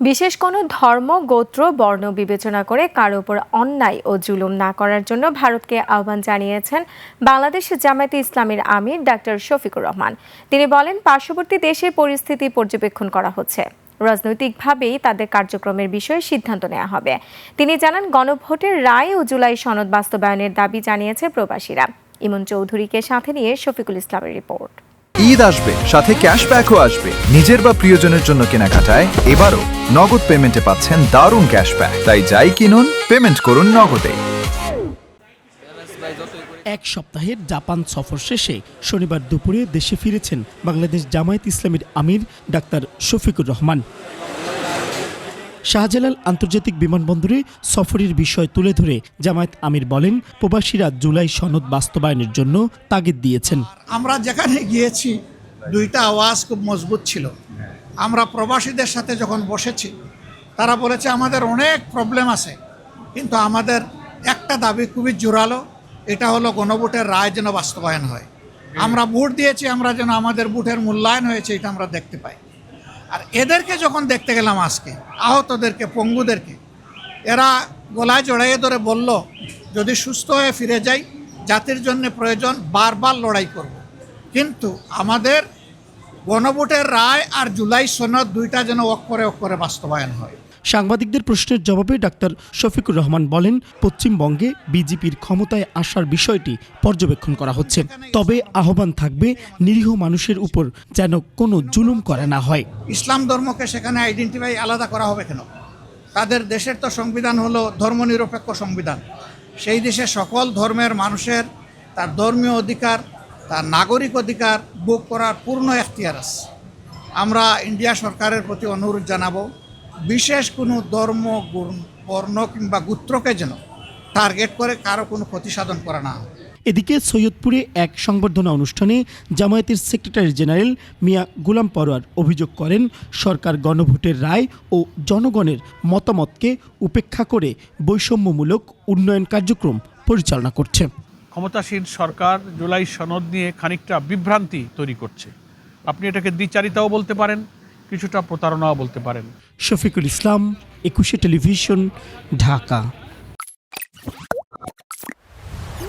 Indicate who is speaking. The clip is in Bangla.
Speaker 1: বিশেষ কোনো ধর্ম, গোত্র, বর্ণ বিবেচনা করে কারো উপর অন্যায় ও জুলুম না করার জন্য ভারতকে আহ্বান জানিয়েছেন বাংলাদেশ জামায়াতে ইসলামীর আমির ডাক্তার শফিকুর রহমান। তিনি বলেন, পার্শ্ববর্তী দেশের পরিস্থিতি পর্যবেক্ষণ করা হচ্ছে, রাজনৈতিকভাবেই তাদের কার্যক্রমের বিষয়ে সিদ্ধান্ত নেওয়া হবে। তিনি জানান, গণভোটের রায় ও জুলাই সনদ বাস্তবায়নের দাবি জানিয়েছে প্রবাসীরা। ইমন চৌধুরীকে সাথে নিয়ে শফিকুল ইসলামের রিপোর্ট।
Speaker 2: ঈদ আসবে, সাথে ক্যাশব্যাকও আসবে। নিজের বা প্রিয়জনের জন্য কেনাকাটায় এবারও নগদ পেমেন্টে পাচ্ছেন দারুণ ক্যাশব্যাক। তাই যাই কিনুন, পেমেন্ট করুন নগদে।
Speaker 3: এক সপ্তাহের জাপান সফর শেষে শনিবার দুপুরে দেশে ফিরেছেন বাংলাদেশ জামায়াত ইসলামীর আমির ডাক্তার শফিকুর রহমান। শাহজালাল আন্তর্জাতিক বিমানবন্দরে সফরের বিষয় তুলে ধরে জামায়াত আমির বলেন, প্রবাসীরা জুলাই সনদ বাস্তবায়নের জন্য তাগিদ দিয়েছেন।
Speaker 4: আমরা যেখানে গিয়েছি দুইটা আওয়াজ খুব মজবুত ছিল। আমরা প্রবাসীদের সাথে যখন বসেছি, তারা বলেছে আমাদের অনেক প্রবলেম আছে, কিন্তু আমাদের একটা দাবি খুবই জোরালো, এটা হলো গণভোটের রায় যেন বাস্তবায়ন হয়। আমরা ভোট দিয়েছি, আমরা যেন আমাদের ভোটের মূল্যায়ন হয়েছে এটা আমরা দেখতে পাই। আর এদেরকে যখন দেখতে গেলাম আজকে, আহতদেরকে, পঙ্গুদেরকে, এরা গলায় জড়াইয়ে ধরে বলল, যদি সুস্থ হয়ে ফিরে যাই, জাতির জন্য প্রয়োজন বারবার লড়াই করব। কিন্তু আমাদের গণভোটের রায় আর জুলাই সনদ দুইটা যেন অক্ষরে বাস্তবায়ন হয়।
Speaker 3: সাংবাদিকদের প্রশ্নের জবাবে ডাক্তার শফিকুর রহমান বলেন, পশ্চিমবঙ্গে বিজেপির ক্ষমতায় আসার বিষয়টি পর্যবেক্ষণ করা হচ্ছে, তবে আহ্বান থাকবে নিরীহ মানুষের উপর যেন কোনো জুলুম করা না হয়।
Speaker 4: ইসলাম ধর্মকে সেখানে আইডেন্টিফাই আলাদা করা হবে কেন? তাদের দেশের তো সংবিধান হলো ধর্মনিরপেক্ষ সংবিধান। সেই দেশে সকল ধর্মের মানুষের তার ধর্মীয় অধিকার, তার নাগরিক অধিকার ভোগ করার পূর্ণ এখতিয়ার আছে। আমরা ইন্ডিয়া সরকারের প্রতি অনুরোধ জানাবো, বিশেষ কোনো ধর্ম, বর্ণ কিংবা গোত্রকে যেন টার্গেট করে কারো কোনো ক্ষতি সাধন করা না হয়।
Speaker 3: এদিকে সৈয়দপুরে এক সংবর্ধনা অনুষ্ঠানে জামায়াতের সেক্রেটারি জেনারেল মিয়া গোলাম পরোয়ার অভিযোগ করেন, সরকার গণভোটের রায় ও জনগণের মতামতকে উপেক্ষা করে বৈষম্যমূলক উন্নয়ন কার্যক্রম পরিচালনা করছে।
Speaker 5: ক্ষমতাসীন সরকার জুলাই সনদ নিয়ে খানিকটা বিভ্রান্তি তৈরি করছে। আপনি এটাকে দ্বিচারিতাও বলতে পারেন, কিছুটা প্রতারণাও বলতে পারেন।
Speaker 3: শফিকুল ইসলাম, 21 টেলিভিশন, ঢাকা।